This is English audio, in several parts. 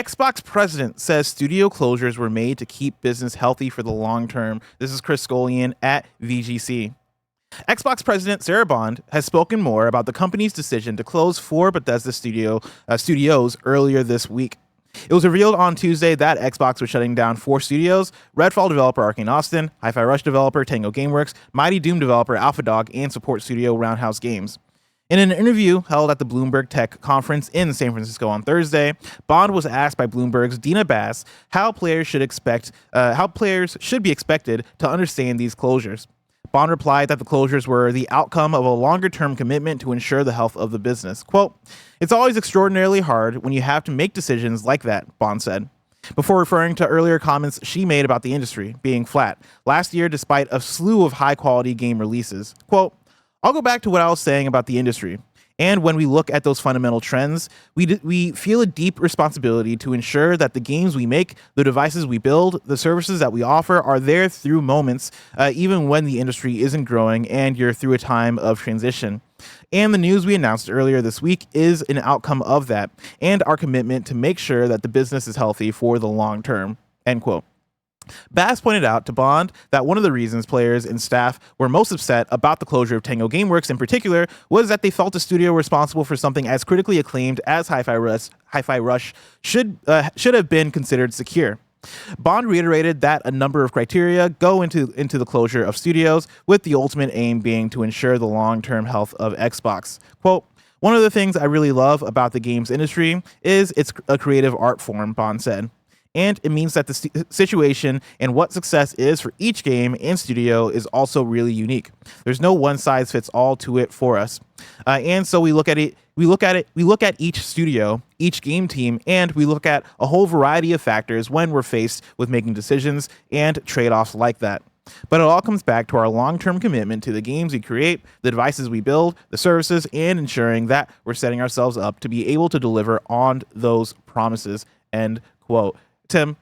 Xbox president says studio closures were made to keep business healthy for the long term. This is Chris Scullion at VGC. Xbox president Sarah Bond has spoken more about the company's decision to close 4 Bethesda studios earlier this week. It was revealed on Tuesday that Xbox was shutting down 4 studios: Redfall developer Arcane Austin, Hi-Fi Rush developer Tango Gameworks, Mighty Doom developer Alpha Dog, and support studio Roundhouse Games. In an interview held at the Bloomberg Tech Conference in San Francisco on Thursday, Bond was asked by Bloomberg's Dina Bass how players should be expected to understand these closures. Bond replied that the closures were the outcome of a longer-term commitment to ensure the health of the business. Quote, "It's always extraordinarily hard when you have to make decisions like that," Bond said, before referring to earlier comments she made about the industry being flat last year despite a slew of high-quality game releases. Quote, "I'll go back to what I was saying about the industry. And when we look at those fundamental trends, we feel a deep responsibility to ensure that the games we make, the devices we build, the services that we offer are there through moments, even when the industry isn't growing and you're through a time of transition. And the news we announced earlier this week is an outcome of that and our commitment to make sure that the business is healthy for the long term," end quote. Bass pointed out to Bond that one of the reasons players and staff were most upset about the closure of Tango Gameworks in particular was that they felt the studio responsible for something as critically acclaimed as Hi-Fi Rush should have been considered secure. Bond reiterated that a number of criteria go into the closure of studios, with the ultimate aim being to ensure the long-term health of Xbox. Quote, "One of the things I really love about the games industry is it's a creative art form," Bond said. And it means that the situation and what success is for each game and studio is also really unique. There's no one size fits all to it for us. And so we look at each studio, each game team, and we look at a whole variety of factors when we're faced with making decisions and trade-offs like that. But it all comes back to our long-term commitment to the games we create, the devices we build, the services, and ensuring that we're setting ourselves up to be able to deliver on those promises, end quote. Tim,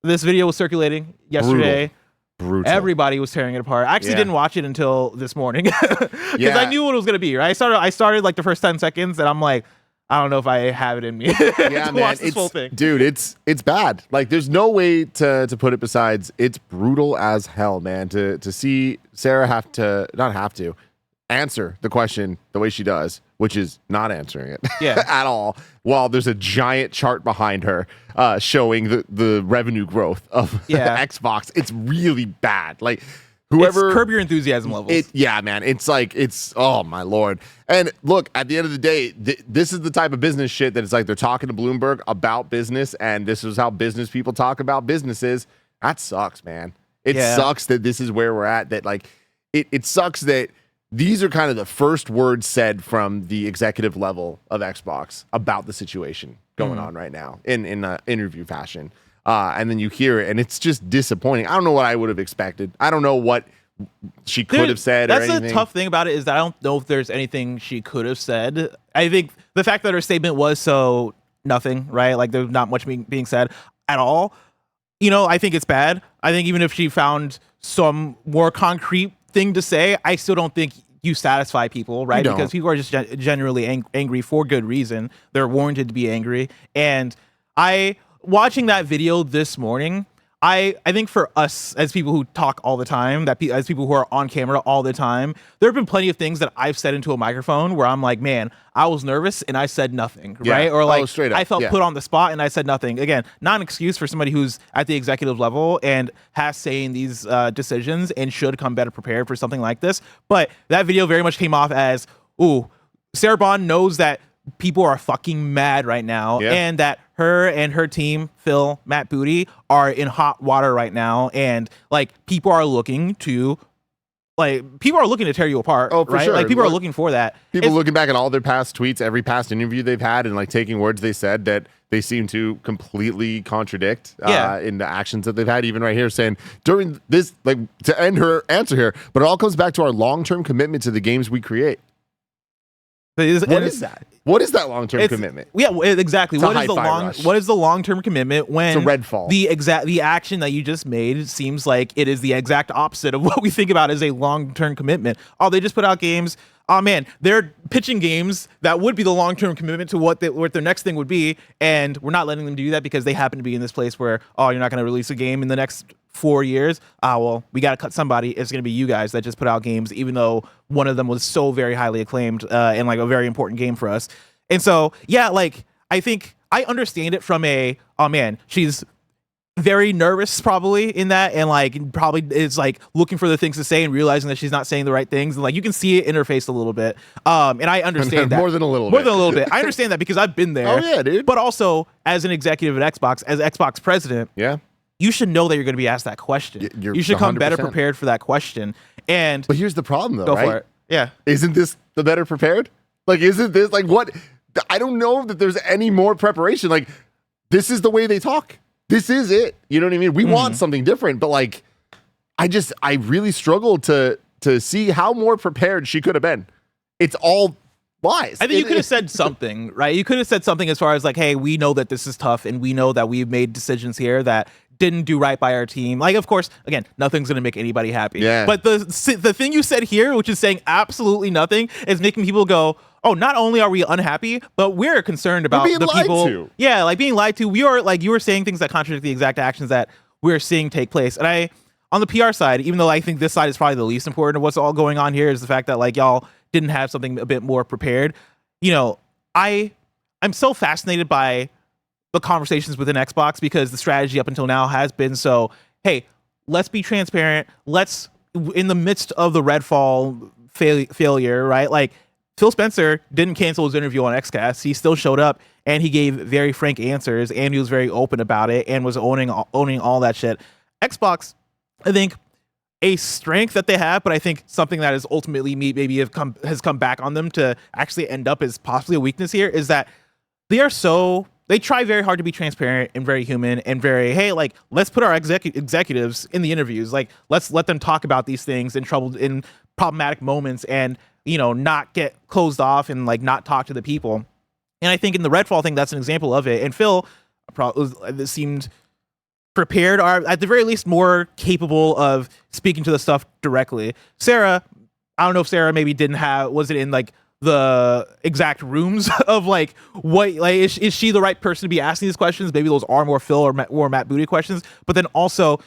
this video was circulating yesterday. Brutal. Everybody was tearing it apart. I actually didn't watch it until this morning because I knew what it was going to be, right? I started like the first 10 seconds and I'm like, I don't know if I have it in me to watch this whole thing. Dude, it's bad. Like, there's no way to put it besides it's brutal as hell, man. To see Sarah answer the question the way she does, which is not answering it at all, while there's a giant chart behind her showing the revenue growth of Xbox. It's really bad. Like, whoever... It's Curb Your Enthusiasm levels. Man. It's oh, my Lord. And look, at the end of the day, this is the type of business shit that it's like they're talking to Bloomberg about business, and this is how business people talk about businesses. That sucks, man. It sucks that this is where we're at. That, like, it sucks that these are kind of the first words said from the executive level of Xbox about the situation going on right now in interview fashion. And then you hear it, and it's just disappointing. I don't know what I would have expected. I don't know what she could have said or anything. That's the tough thing about it, is that I don't know if there's anything she could have said. I think the fact that her statement was so nothing, right? Like, there's not much being said at all. You know, I think it's bad. I think even if she found some more concrete thing to say, I still don't think you satisfy people, right? Because people are just generally angry for good reason. They're warranted to be angry. And watching that video this morning, I think for us as people who talk all the time, as people who are on camera all the time, there have been plenty of things that I've said into a microphone where I'm like, man, I was nervous and I said nothing, right? Or like, straight up. I felt put on the spot and I said nothing. Again, not an excuse for somebody who's at the executive level and has saying these decisions and should come better prepared for something like this. But that video very much came off as, ooh, Sarah Bond knows that people are fucking mad right now, and that her and her team, Phil, Matt Booty, are in hot water right now, and like people are looking to tear you apart. Oh, for sure. Like, people are looking for that. People looking back at all their past tweets, every past interview they've had, and like taking words they said that they seem to completely contradict in the actions that they've had, even right here saying during this, like, to end her answer here, but it all comes back to our long-term commitment to the games we create. What is that? What is that long-term commitment? Yeah, exactly. What is the long-term commitment when it's a Redfall? The action that you just made seems like it is the exact opposite of what we think about as a long-term commitment. Oh, they just put out games. oh man, they're pitching games that would be the long-term commitment to what their next thing would be, and we're not letting them do that because they happen to be in this place where, oh, you're not going to release a game in the next 4 years. Well, we got to cut somebody. It's going to be you guys that just put out games, even though one of them was so very highly acclaimed and like a very important game for us. And so, yeah, like I think I understand it from oh man, she's very nervous probably in that, and like probably is like looking for the things to say and realizing that she's not saying the right things, and like you can see it in her face a little bit, and I understand that more than a little bit. I understand that because I've been there. Oh yeah, dude. But also as an executive at Xbox, as Xbox president, yeah, you should know that you're going to be asked that question. You should come 100%. Better prepared for that question. But here's the problem though, go right? for it. Yeah, isn't this the better prepared? Like, isn't this like what? I don't know that there's any more preparation. Like, this is the way they talk. This is it. You know what I mean? We want something different, but like, I really struggled to see how more prepared she could have been. It's all lies. I think you could have said something, right? You could have said something as far as like, hey, we know that this is tough, and we know that we've made decisions here that didn't do right by our team. Like, of course, again, nothing's going to make anybody happy. Yeah. But the thing you said here, which is saying absolutely nothing, is making people go, oh, not only are we unhappy, but we're concerned about the people. Yeah, like being lied to. We are, like, you were saying things that contradict the exact actions that we're seeing take place. And on the PR side, even though I think this side is probably the least important of what's all going on here, is the fact that like y'all didn't have something a bit more prepared. You know, I'm so fascinated by the conversations within Xbox because the strategy up until now has been so, hey, let's be transparent. Let's, in the midst of the Redfall failure, right? Like, Phil Spencer didn't cancel his interview on XCast. He still showed up and he gave very frank answers and he was very open about it and was owning all that shit. Xbox, I think, a strength that they have, but I think something that is ultimately has come back on them to actually end up as possibly a weakness here is that they try very hard to be transparent and very human and very, hey, like, let's put our executives in the interviews. Like, let's let them talk about these things in problematic moments and, you know, not get closed off and like not talk to the people. And I think in the Redfall thing, that's an example of it. And Phil seemed prepared, or at the very least more capable of speaking to the stuff directly. Sarah, I don't know if Sarah maybe wasn't in like the exact rooms of like what, like, is she the right person to be asking these questions? Maybe those are more Phil or Matt Booty questions. But then also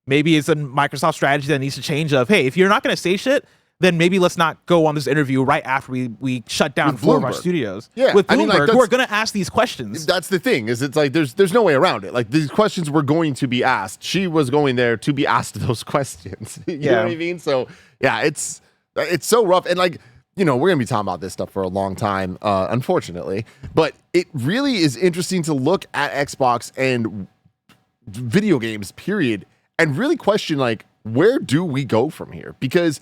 maybe it's a Microsoft strategy that needs to change of, hey, if you're not going to say shit, then maybe let's not go on this interview right after we shut down 4 of our studios. Yeah, with Bloomberg, who are going to ask these questions. That's the thing, is it's like there's no way around it. Like, these questions were going to be asked. She was going there to be asked those questions. You know what I mean? So yeah, it's so rough. And like, you know, we're gonna be talking about this stuff for a long time, unfortunately. But it really is interesting to look at Xbox and video games, period, and really question like, where do we go from here? Because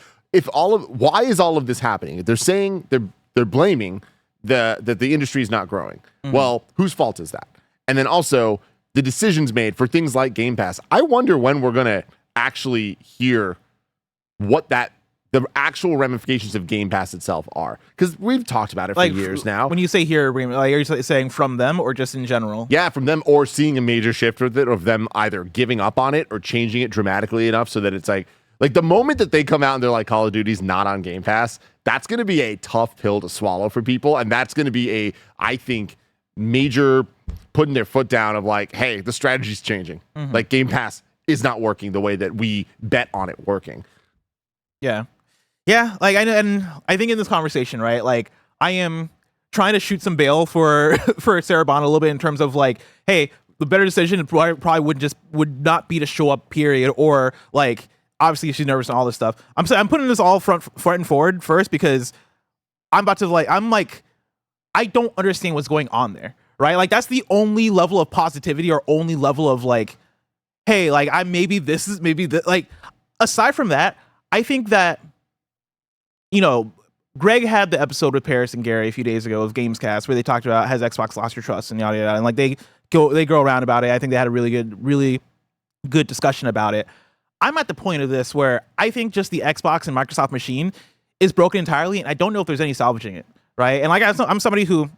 why is all of this happening? They're saying they're blaming that the industry is not growing. Mm-hmm. Well, whose fault is that? And then also the decisions made for things like Game Pass. I wonder when we're gonna actually hear what the actual ramifications of Game Pass itself are, because we've talked about it for years now. When you say here, like, are you saying from them or just in general? Yeah, from them, or seeing a major shift with it, of them either giving up on it or changing it dramatically enough so that it's like the moment that they come out and they're like, Call of Duty's not on Game Pass, that's going to be a tough pill to swallow for people. And that's going to be I think, major putting their foot down of like, hey, the strategy's changing. Mm-hmm. Like, Game Pass is not working the way that we bet on it working. Yeah. Yeah. Like, I think in this conversation, right, like, I am trying to shoot some bail for Sarah Bond a little bit in terms of like, hey, the better decision probably would not be to show up, period, or like, obviously she's nervous and all this stuff. I'm putting this all front and forward first because I'm about to I don't understand what's going on there, right? Like, that's the only level of positivity or only level of like, hey, like, like, aside from that, I think that, you know, Greg had the episode with Paris and Gary a few days ago of Gamescast where they talked about, has Xbox lost your trust and yada yada, and like they go around about it. I think they had a really good discussion about it. I'm at the point of this where I think just the Xbox and Microsoft machine is broken entirely, and I don't know if there's any salvaging it, right? And like, I'm somebody who,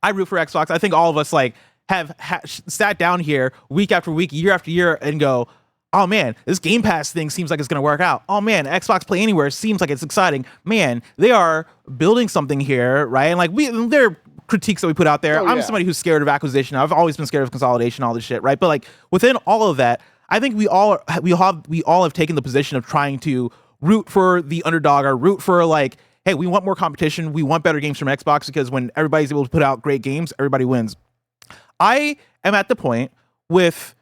I root for Xbox. I think all of us like have sat down here week after week, year after year, and go, oh man, this Game Pass thing seems like it's gonna work out. Oh man, Xbox Play Anywhere seems like it's exciting. Man, they are building something here, right? And like there are critiques that we put out there. I'm somebody who's scared of acquisition. I've always been scared of consolidation, all this shit, right? But like within all of that, I think we all have taken the position of trying to root for the underdog or root for like, hey, we want more competition. We want better games from Xbox because when everybody's able to put out great games, everybody wins. I am at the point with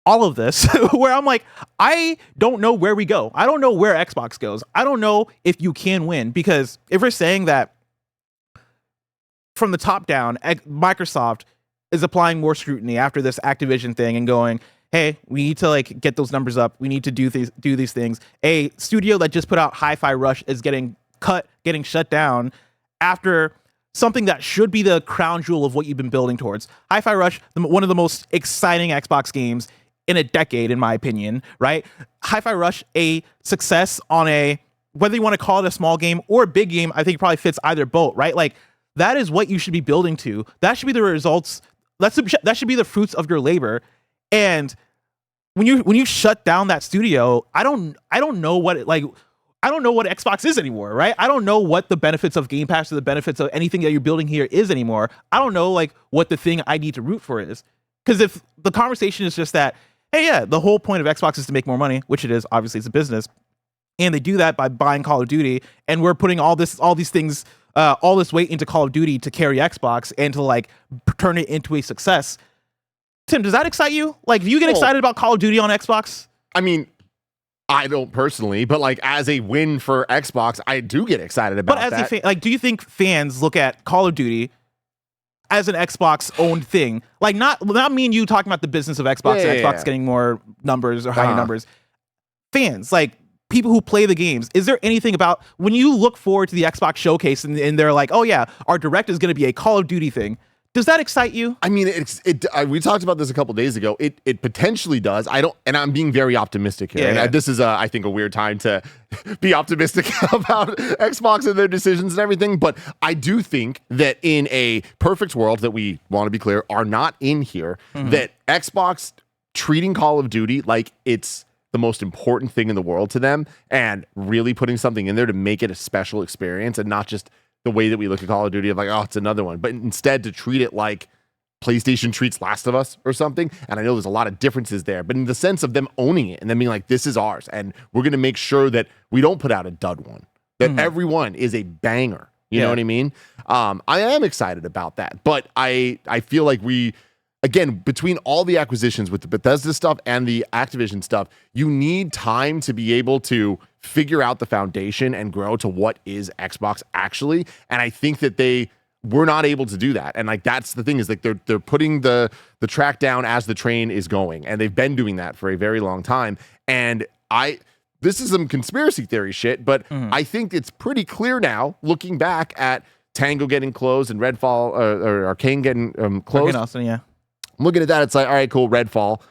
all of this where I'm like, I don't know where we go. I don't know where Xbox goes. I don't know if you can win, because if we're saying that from the top down, Microsoft is applying more scrutiny after this Activision thing and going, hey, we need to like get those numbers up. We need to do these things. A studio that just put out Hi-Fi Rush is getting shut down after something that should be the crown jewel of what you've been building towards. Hi-Fi Rush, one of the most exciting Xbox games in a decade, in my opinion, right? Hi-Fi Rush, a success on a, whether you want to call it a small game or a big game, I think it probably fits either boat, right? Like, that is what you should be building to. That should be the results. That should be the fruits of your labor. And when you shut down that studio, I don't know what Xbox is anymore, right? I don't know what the benefits of Game Pass or the benefits of anything that you're building here is anymore. I don't know like what the thing I need to root for is. Because if the conversation is just that, hey, yeah, the whole point of Xbox is to make more money, which it is, obviously it's a business, and they do that by buying Call of Duty, and we're putting all this weight into Call of Duty to carry Xbox and to like turn it into a success. Tim, does that excite you? Like, do you get excited about Call of Duty on Xbox? I mean, I don't personally, but like as a win for Xbox, I do get excited about that. But as a fan, like, do you think fans look at Call of Duty as an Xbox owned thing? Like, not me and you talking about the business of Xbox and Xbox getting more numbers or higher numbers. Fans, like people who play the games, is there anything about when you look forward to the Xbox showcase and they're like, oh yeah, our direct is going to be a Call of Duty thing? Does that excite you? I mean, we talked about this a couple days ago. It potentially does. And I'm being very optimistic here. Yeah. This is, I think, a weird time to be optimistic about Xbox and their decisions and everything. But I do think that in a perfect world that we want to be clear are not in here, that Xbox treating Call of Duty like it's the most important thing in the world to them and really putting something in there to make it a special experience and not just the way that we look at Call of Duty of like, oh, it's another one, but instead to treat it like PlayStation treats Last of Us or something. And I know there's a lot of differences there, but in the sense of them owning it and then being like, this is ours. And we're going to make sure that we don't put out a dud one, that everyone is a banger. You know what I mean? I am excited about that, but I feel like again, between all the acquisitions with the Bethesda stuff and the Activision stuff, you need time to be able to figure out the foundation and grow to what is Xbox actually. And I think that they were not able to do that. And like, that's the thing is like, they're putting the track down as the train is going. And they've been doing that for a very long time. And this is some conspiracy theory shit, but I think it's pretty clear now, looking back at Tango getting closed and Redfall or Arcane getting closed. Arcane Austin, yeah. I'm looking at that. It's like, all right, cool. Redfall,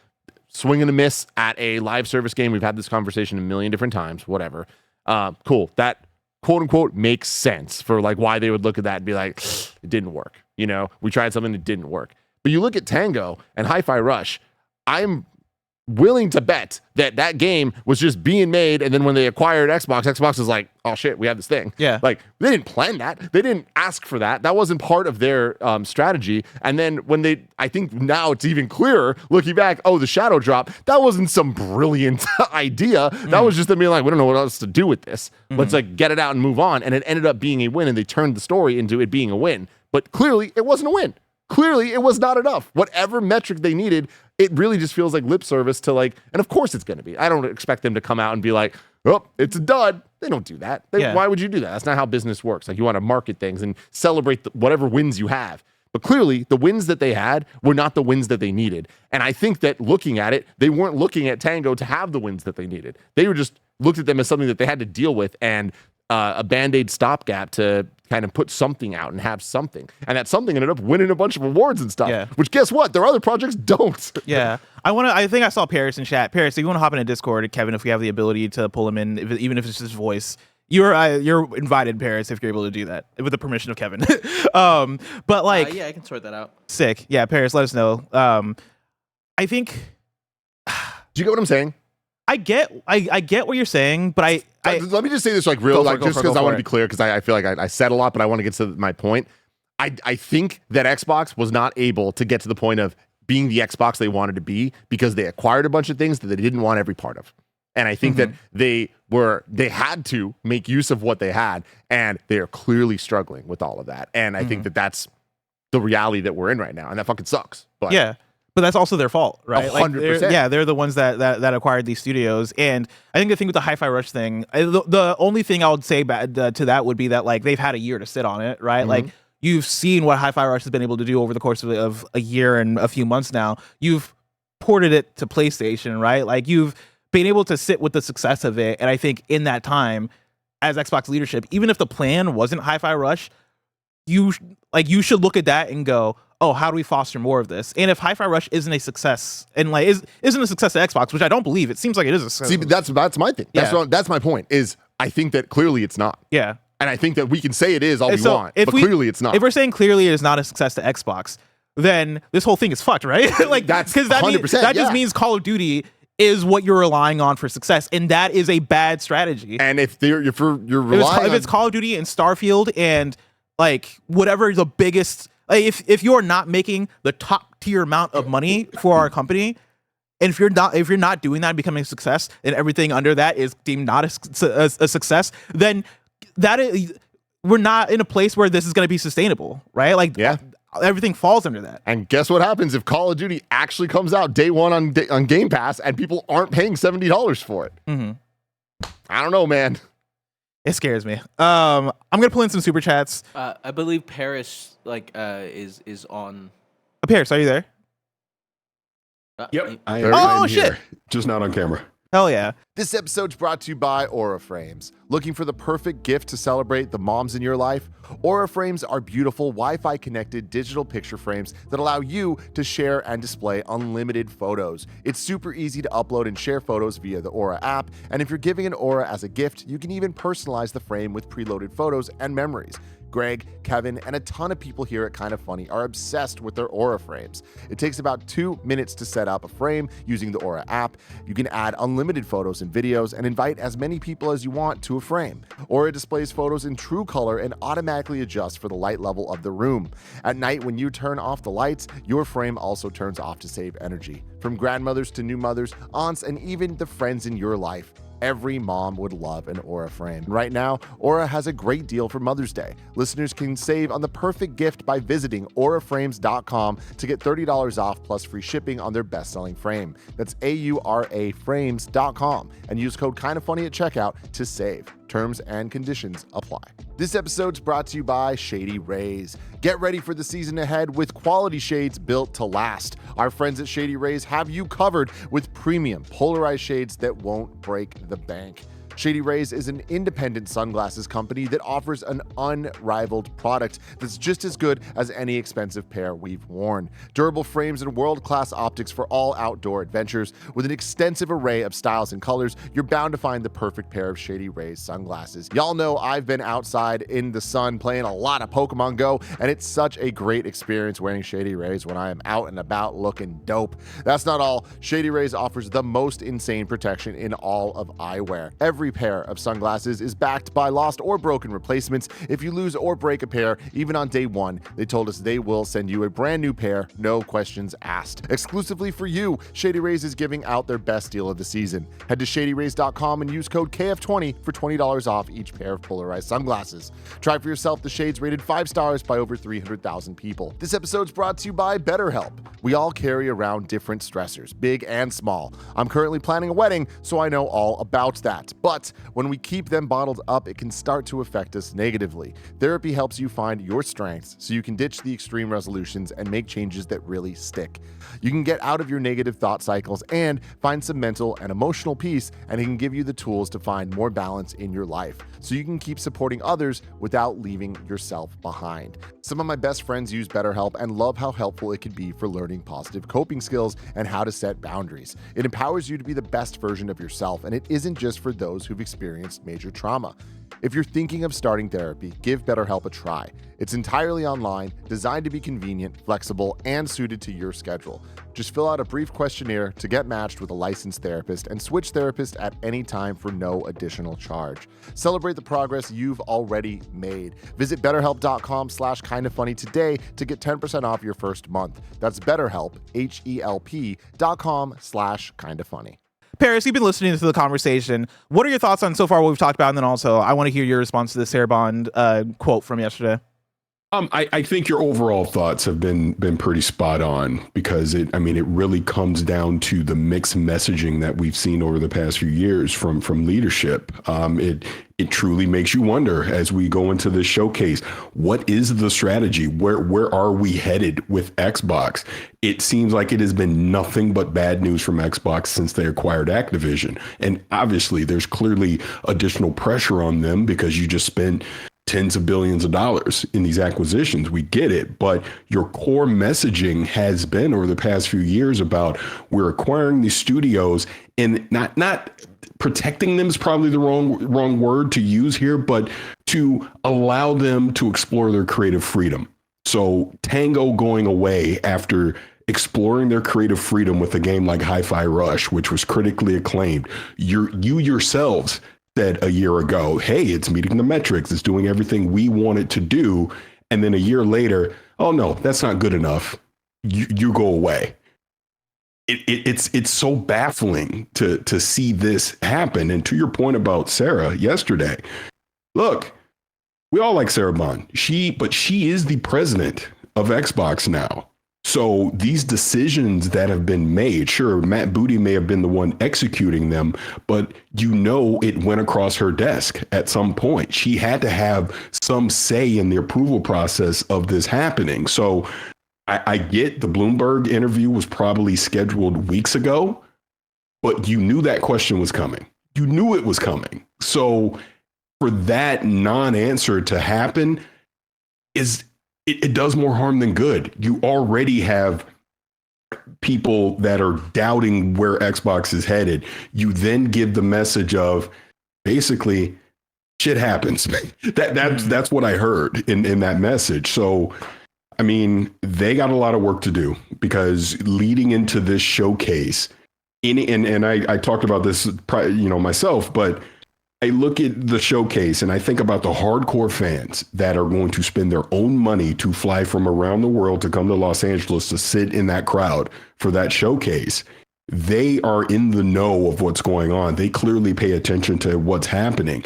swing and a miss at a live service game. We've had this conversation a million different times, whatever. Cool. That quote unquote makes sense for like why they would look at that and be like, it didn't work. You know, we tried something that didn't work. But you look at Tango and Hi-Fi Rush, I'm willing to bet that game was just being made, and then when they acquired Xbox is like, oh shit, we have this thing. Yeah. Like, they didn't plan that. They didn't ask for that. That wasn't part of their strategy. And then when I think now it's even clearer, looking back, oh, the Shadow Drop, that wasn't some brilliant idea. That was just them being like, we don't know what else to do with this. Let's like get it out and move on. And it ended up being a win, and they turned the story into it being a win. But clearly, it wasn't a win. Clearly, it was not enough. Whatever metric they needed, it really just feels like lip service to like, and of course it's going to be. I don't expect them to come out and be like, oh, it's a dud. They don't do that. Why would you do that? That's not how business works. Like, you want to market things and celebrate whatever wins you have. But clearly, the wins that they had were not the wins that they needed. And I think that looking at it, they weren't looking at Tango to have the wins that they needed. They were just looked at them as something that they had to deal with and a Band-Aid stopgap to kind of put something out and have something. And that something ended up winning a bunch of awards and stuff. Yeah. Which, guess what? Their other projects don't. Yeah. I think I saw Paris in chat. Paris, if you want to hop in a Discord, Kevin, if we have the ability to pull him in, even if it's just his voice, you're invited, Paris, if you're able to do that with the permission of Kevin. But like, yeah, I can sort that out. Sick. Yeah, Paris, let us know. I think Do you get what I'm saying? I get what you're saying, but let me just say this like real, like just because I want to be clear, because I feel like I said a lot, but I want to get to my point. I think that Xbox was not able to get to the point of being the Xbox they wanted to be because they acquired a bunch of things that they didn't want every part of. And I think that they had to make use of what they had, and they are clearly struggling with all of that. And I think that that's the reality that we're in right now, and that fucking sucks. But yeah. But that's also their fault, right? 100%. They're the ones that acquired these studios. And I think the thing with the Hi-Fi Rush thing, the only thing I would say to that would be that like they've had a year to sit on it, right? Like you've seen what Hi-Fi Rush has been able to do over the course of a year and a few months now. You've ported it to PlayStation, right? Like you've been able to sit with the success of it. And I think in that time, as Xbox leadership, even if the plan wasn't Hi-Fi Rush, you should look at that and go, oh, how do we foster more of this? And if Hi-Fi Rush isn't a success, and like isn't a success to Xbox, which I don't believe, it seems like it is a success. See, but that's my thing. That's my point. Is I think that clearly it's not. Yeah, and I think that we can say it is all we want, but clearly it's not. If we're saying clearly it is not a success to Xbox, then this whole thing is fucked, right? Like that's because that just means Call of Duty is what you're relying on for success, and that is a bad strategy. And if you're relying if it's Call of Duty and Starfield and like whatever the biggest. Like if you're not making the top tier amount of money for our company, and if you're not doing that and becoming a success, and everything under that is deemed not a success, then we're not in a place where this is going to be sustainable, right? Like everything falls under that. And guess what happens if Call of Duty actually comes out day one on Game Pass and people aren't paying $70 for it? I don't know, man. It scares me. I'm gonna pull in some super chats. I believe Paris is on. Paris, are you there? Yep. I am here, shit. Just not on camera. Hell yeah. This episode's brought to you by Aura Frames. Looking for the perfect gift to celebrate the moms in your life? Aura Frames are beautiful Wi-Fi connected digital picture frames that allow you to share and display unlimited photos. It's super easy to upload and share photos via the Aura app, and if you're giving an Aura as a gift, you can even personalize the frame with preloaded photos and memories. Greg, Kevin, and a ton of people here at Kind of Funny are obsessed with their Aura frames. It takes about 2 minutes to set up a frame using the Aura app. You can add unlimited photos and videos and invite as many people as you want to a frame. Aura displays photos in true color and automatically adjusts for the light level of the room. At night, when you turn off the lights, your frame also turns off to save energy. From grandmothers to new mothers, aunts, and even the friends in your life, every mom would love an Aura frame. Right now, Aura has a great deal for Mother's Day. Listeners can save on the perfect gift by visiting auraframes.com to get $30 off plus free shipping on their best-selling frame. That's auraframes.com and use code KINDOFFUNNY at checkout to save. Terms and conditions apply. This episode's brought to you by Shady Rays. Get ready for the season ahead with quality shades built to last. Our friends at Shady Rays have you covered with premium polarized shades that won't break the bank. Shady Rays is an independent sunglasses company that offers an unrivaled product that's just as good as any expensive pair we've worn. Durable frames and world-class optics for all outdoor adventures. With an extensive array of styles and colors, you're bound to find the perfect pair of Shady Rays sunglasses. Y'all know I've been outside in the sun playing a lot of Pokemon Go, and it's such a great experience wearing Shady Rays when I am out and about looking dope. That's not all. Shady Rays offers the most insane protection in all of eyewear. Every pair of sunglasses is backed by lost or broken replacements. If you lose or break a pair, even on day one, they told us they will send you a brand new pair, no questions asked. Exclusively for you, Shady Rays is giving out their best deal of the season. Head to shadyrays.com and use code KF20 for $20 off each pair of polarized sunglasses. Try for yourself the shades rated 5 stars by over 300,000 people. This episode's brought to you by BetterHelp. We all carry around different stressors, big and small. I'm currently planning a wedding, so I know all about that. But when we keep them bottled up, it can start to affect us negatively. Therapy helps you find your strengths so you can ditch the extreme resolutions and make changes that really stick. You can get out of your negative thought cycles and find some mental and emotional peace, and it can give you the tools to find more balance in your life so you can keep supporting others without leaving yourself behind. Some of my best friends use BetterHelp and love how helpful it can be for learning positive coping skills and how to set boundaries. It empowers you to be the best version of yourself, and it isn't just for those who've experienced major trauma. If you're thinking of starting therapy, give BetterHelp a try. It's entirely online, designed to be convenient, flexible, and suited to your schedule. Just fill out a brief questionnaire to get matched with a licensed therapist and switch therapist at any time for no additional charge. Celebrate the progress you've already made. Visit BetterHelp.com/kindafunny today to get 10% off your first month. That's BetterHelp, HELP.com/kindafunny. Paris, you've been listening to the conversation. What are your thoughts on so far what we've talked about? And then also, I want to hear your response to the Sarah Bond quote from yesterday. I think your overall thoughts have been pretty spot on, because it really comes down to the mixed messaging that we've seen over the past few years from leadership. It truly makes you wonder, as we go into this showcase, what is the strategy? Where are we headed with Xbox? It seems like it has been nothing but bad news from Xbox since they acquired Activision. And obviously there's clearly additional pressure on them because you just spent tens of billions of dollars in these acquisitions. We get it, but your core messaging has been over the past few years about we're acquiring these studios, and not protecting them is probably the wrong word to use here, but to allow them to explore their creative freedom. So Tango going away after exploring their creative freedom with a game like Hi-Fi Rush, which was critically acclaimed, you yourselves said a year ago, hey, it's meeting the metrics, it's doing everything we want it to do. And then a year later, oh no, that's not good enough. You go away. It's so baffling to see this happen. And to your point about Sarah yesterday, look, we all like Sarah Bond. But she is the president of Xbox now. So these decisions that have been made, sure, Matt Booty may have been the one executing them, but it went across her desk at some point. She had to have some say in the approval process of this happening. So I get the Bloomberg interview was probably scheduled weeks ago, but you knew that question was coming. You knew it was coming. So for that non-answer to happen it does more harm than good. You already have people that are doubting where Xbox is headed. You then give the message of basically shit happens. That's what I heard in that message. So, I mean, they got a lot of work to do, because leading into this showcase, and I talked about this, myself, but I look at the showcase and I think about the hardcore fans that are going to spend their own money to fly from around the world to come to Los Angeles to sit in that crowd for that showcase. They are in the know of what's going on. They clearly pay attention to what's happening.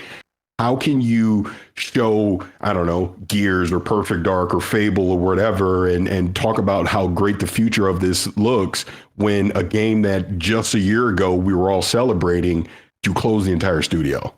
How can you show, I don't know, Gears or Perfect Dark or Fable or whatever and talk about how great the future of this looks when a game that just a year ago we were all celebrating, you close the entire studio?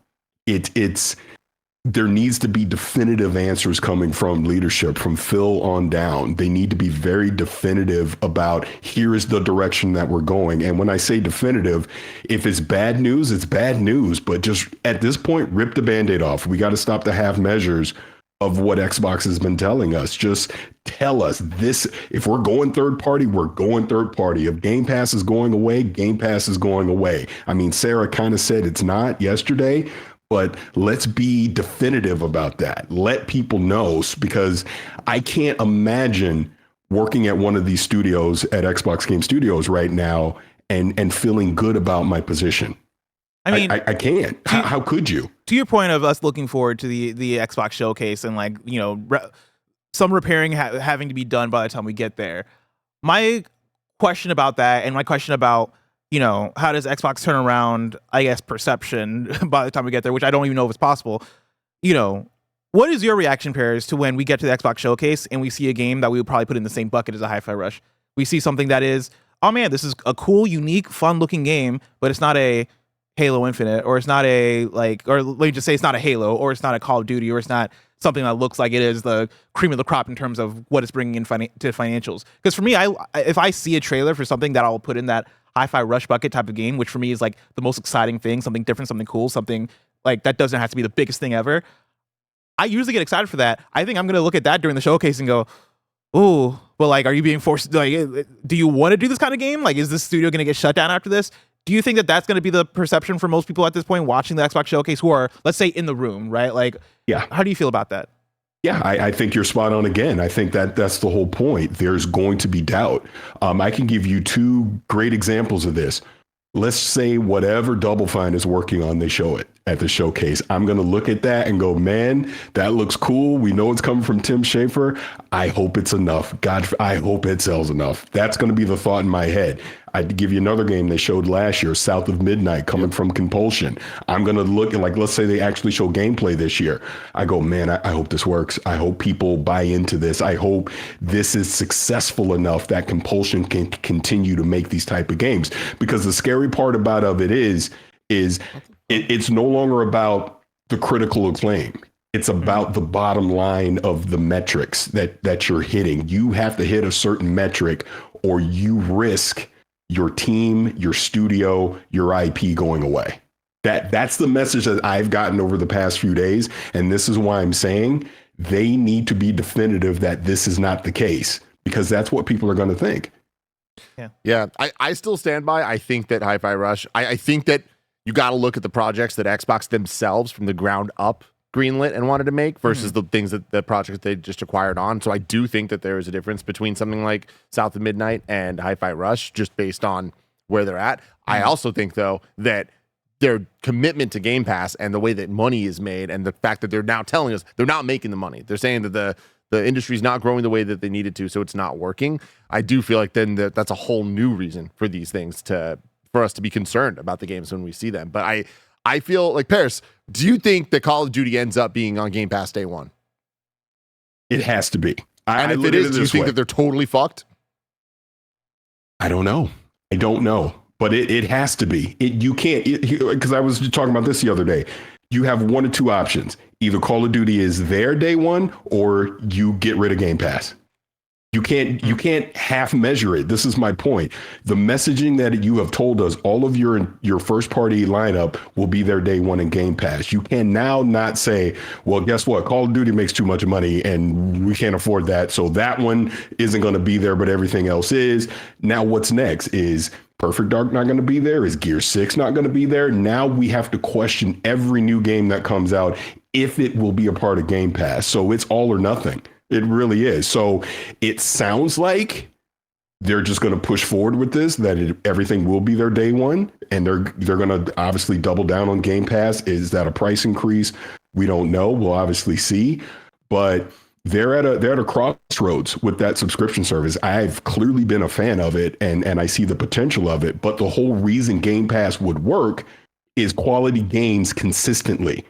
There needs to be definitive answers coming from leadership, from Phil on down. They need to be very definitive about, here is the direction that we're going. And when I say definitive, if it's bad news, it's bad news. But just at this point, rip the Band-Aid off. We got to stop the half measures of what Xbox has been telling us. Just tell us this. If we're going third party, we're going third party. If Game Pass is going away, Game Pass is going away. I mean, Sarah kind of said it's not yesterday, but let's be definitive about that. Let people know, because I can't imagine working at one of these studios at Xbox Game Studios right now and feeling good about my position. I mean, I can't. How could you? To your point of us looking forward to the Xbox showcase and some repairing having to be done by the time we get there. My question about that, and my question about, how does Xbox turn around, I guess, perception by the time we get there, which I don't even know if it's possible. What is your reaction, Paris, to when we get to the Xbox showcase and we see a game that we would probably put in the same bucket as a Hi-Fi Rush? We see something that is, oh man, this is a cool, unique, fun-looking game, but it's not a Halo Infinite, or it's not or let me just say it's not a Halo, or it's not a Call of Duty, or it's not something that looks like it is the cream of the crop in terms of what it's bringing in to financials. Because for me, if I see a trailer for something that I'll put in that Hi-Fi Rush bucket type of game, which for me is like the most exciting thing, something different, something cool, something like that doesn't have to be the biggest thing ever, I usually get excited for that. I think I'm going to look at that during the showcase and go, ooh, well, are you being forced? Do you want to do this kind of game? Is this studio going to get shut down after this? Do you think that that's going to be the perception for most people at this point watching the Xbox Showcase who are, let's say, in the room, right? Like, Yeah. How do you feel about that? Yeah, I think you're spot on again. I think that's the whole point. There's going to be doubt. I can give you two great examples of this. Let's say whatever Double Fine is working on, they show it at the showcase. I'm going to look at that and go, man, that looks cool. We know it's coming from Tim Schafer. I hope it's enough. God, I hope it sells enough. That's going to be the thought in my head. I'd give you another game they showed last year, South of Midnight, coming from Compulsion. I'm going to look at, like, let's say they actually show gameplay this year. I go, man, I hope this works. I hope people buy into this. I hope this is successful enough that Compulsion can continue to make these type of games. Because the scary part about it is it's no longer about the critical acclaim. It's about the bottom line of the metrics that you're hitting. You have to hit a certain metric or you risk your team, your studio, your IP going away. That's the message that I've gotten over the past few days. And this is why I'm saying they need to be definitive that this is not the case, because that's what people are going to think. Yeah. I still stand by. I think that Hi-Fi Rush, I think that you got to look at the projects that Xbox themselves from the ground up greenlit and wanted to make versus the things that the projects they just acquired on. So I do think that there is a difference between something like South of Midnight and Hi-Fi Rush just based on where they're at. I also think, though, that their commitment to Game Pass and the way that money is made and the fact that they're now telling us they're not making the money. They're saying that the industry is not growing the way that they needed to, so it's not working. I do feel like then that's a whole new reason for these things for us to be concerned about the games when we see them. But I feel like, Paris, do you think that Call of Duty ends up being on Game Pass day one? It has to be. And if it is, do you think that they're totally fucked? I don't know. But it has to be. You can't, because I was talking about this the other day. You have one of two options. Either Call of Duty is there day one or you get rid of Game Pass. You can't half measure it. This is my point. The messaging that you have told us, all of your first party lineup will be there day one in Game Pass. You can now not say, well, guess what? Call of Duty makes too much money and we can't afford that. So that one isn't going to be there, but everything else is. Now what's next? Is Perfect Dark not going to be there? Is Gear 6 not going to be there? Now we have to question every new game that comes out if it will be a part of Game Pass. So it's all or nothing. It really is. So it sounds like they're just going to push forward with this, that everything will be there day one, and they're going to obviously double down on Game Pass. Is that a price increase? We don't know. We'll obviously see. But they're at a crossroads with that subscription service. I've clearly been a fan of it, and I see the potential of it. But the whole reason Game Pass would work is quality gains consistently.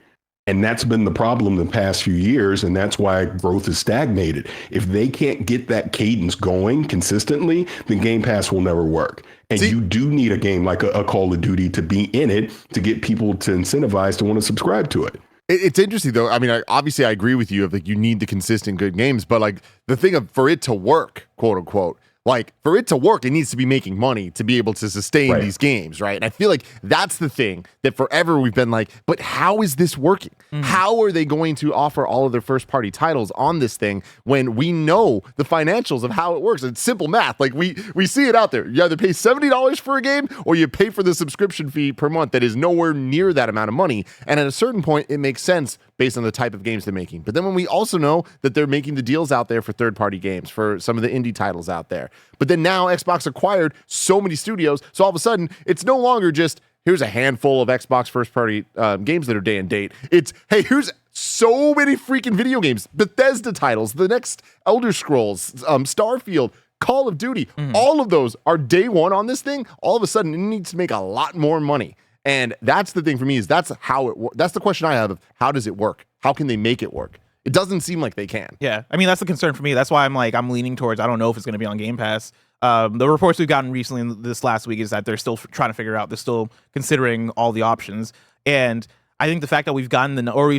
And that's been the problem the past few years, and that's why growth is stagnated. If they can't get that cadence going consistently, then Game Pass will never work. And you do need a game like a Call of Duty to be in it to get people to incentivize to want to subscribe to it. It's interesting, though. I mean, obviously, I agree with you of like you need the consistent good games, but like the thing of for it to work, quote unquote, like for it to work, it needs to be making money to be able to sustain these games, right? And I feel like that's the thing that forever we've been like, but how is this working? How are they going to offer all of their first party titles on this thing when we know the financials of how it works? It's simple math. Like we see it out there. You either pay $70 for a game or you pay for the subscription fee per month that is nowhere near that amount of money. And at a certain point, it makes sense based on the type of games they're making. But then when we also know that they're making the deals out there for third-party games, for some of the indie titles out there. But then now Xbox acquired so many studios, so all of a sudden, it's no longer just, here's a handful of Xbox first-party games that are day and date. It's, hey, here's so many freaking video games, Bethesda titles, the next Elder Scrolls, Starfield, Call of Duty, all of those are day one on this thing. All of a sudden, it needs to make a lot more money. And that's the thing for me is that's how it works. That's the question I have of how does it work? How can they make it work? It doesn't seem like they can. Yeah. I mean, that's the concern for me. That's why I'm leaning towards, I don't know if it's going to be on Game Pass. The reports we've gotten recently this last week is that they're still trying to figure out, they're still considering all the options. And I think the fact that we've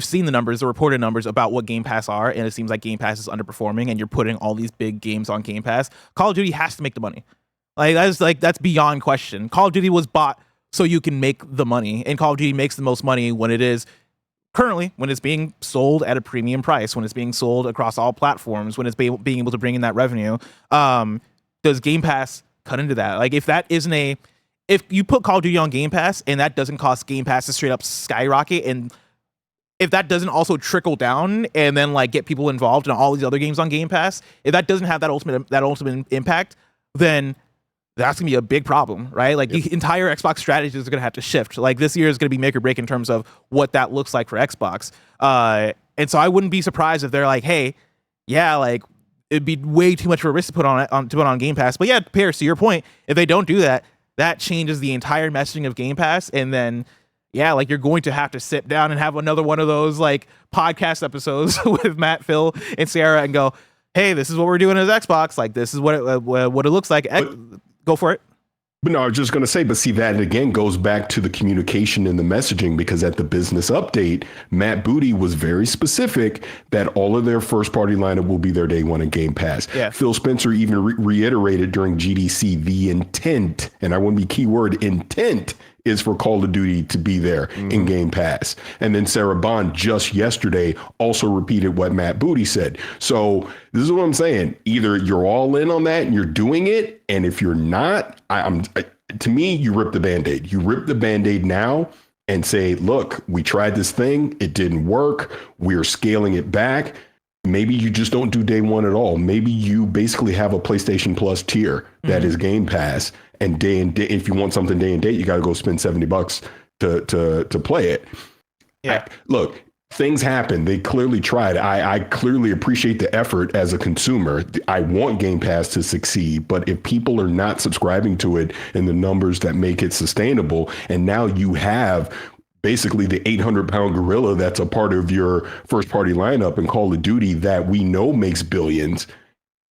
seen the numbers, the reported numbers about what Game Pass are, and it seems like Game Pass is underperforming and you're putting all these big games on Game Pass, Call of Duty has to make the money. That's beyond question. Call of Duty was bought so you can make the money, and Call of Duty makes the most money when it's being sold at a premium price, when it's being sold across all platforms, when it's being able to bring in that revenue. Does Game Pass cut into that? Like, if that isn't if you put Call of Duty on Game Pass and that doesn't cost Game Pass to straight up skyrocket, and if that doesn't also trickle down and then like get people involved in all these other games on Game Pass, if that doesn't have that ultimate impact, then that's gonna be a big problem, right? Like the entire Xbox strategy is gonna have to shift. Like this year is gonna be make or break in terms of what that looks like for Xbox. And so I wouldn't be surprised if they're like, hey, yeah, like it'd be way too much of a risk to put on Game Pass. But yeah, Paris, to your point, if they don't do that, that changes the entire messaging of Game Pass, and then yeah, like you're going to have to sit down and have another one of those like podcast episodes with Matt, Phil, and Sarah, and go, hey, this is what we're doing as Xbox. Like this is what it looks like. Go for it. But no, I was just going to say, but see, that again goes back to the communication and the messaging, because at the business update, Matt Booty was very specific that all of their first party lineup will be there day one in Game Pass. Yeah. Phil Spencer even reiterated during GDC the intent, and I want to be keyword intent, is for Call of Duty to be there in Game Pass. And then Sarah Bond just yesterday also repeated what Matt Booty said. So this is what I'm saying. Either you're all in on that and you're doing it, and if you're not, to me, you rip the Band-Aid. You rip the Band-Aid now and say, look, we tried this thing. It didn't work. We're scaling it back. Maybe you just don't do day one at all. Maybe you basically have a PlayStation Plus tier that is Game Pass, and day and date. If you want something day and date, you got to go spend $70 to play it. Yeah. Look, things happen. They clearly tried. I clearly appreciate the effort as a consumer. I want Game Pass to succeed, but if people are not subscribing to it in the numbers that make it sustainable, and now you have basically the 800-pound gorilla that's a part of your first party lineup in Call of Duty that we know makes billions,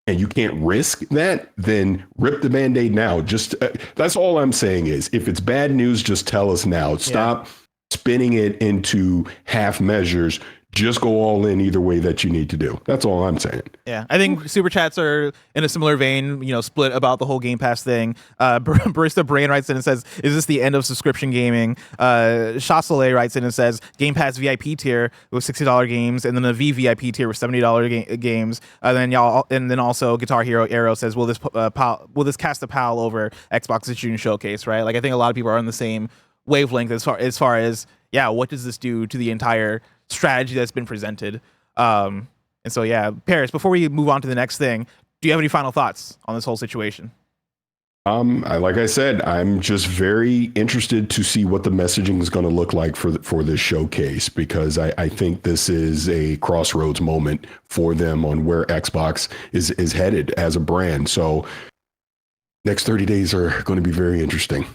and you can't risk that, then rip the Band-Aid now. Just that's all I'm saying is, if it's bad news, just tell us now. Stop spinning it into half measures. Just go all in either way that you need to do. That's all I'm saying. Yeah, I think super chats are in a similar vein, split about the whole Game Pass thing. Barista Brain writes in and says, is this the end of subscription gaming? Chasselet writes in and says, Game Pass VIP tier with $60 games, and then the VVIP tier with $70 games. And then also Guitar Hero Arrow says, will this cast a pal over Xbox's June showcase, right? Like I think a lot of people are on the same wavelength as far as what does this do to the entire strategy that's been presented. And so Paris, before we move on to the next thing, do you have any final thoughts on this whole situation? Like I said, I'm just very interested to see what the messaging is going to look like for this showcase, because I think this is a crossroads moment for them on where Xbox is headed as a brand. So next 30 days are going to be very interesting.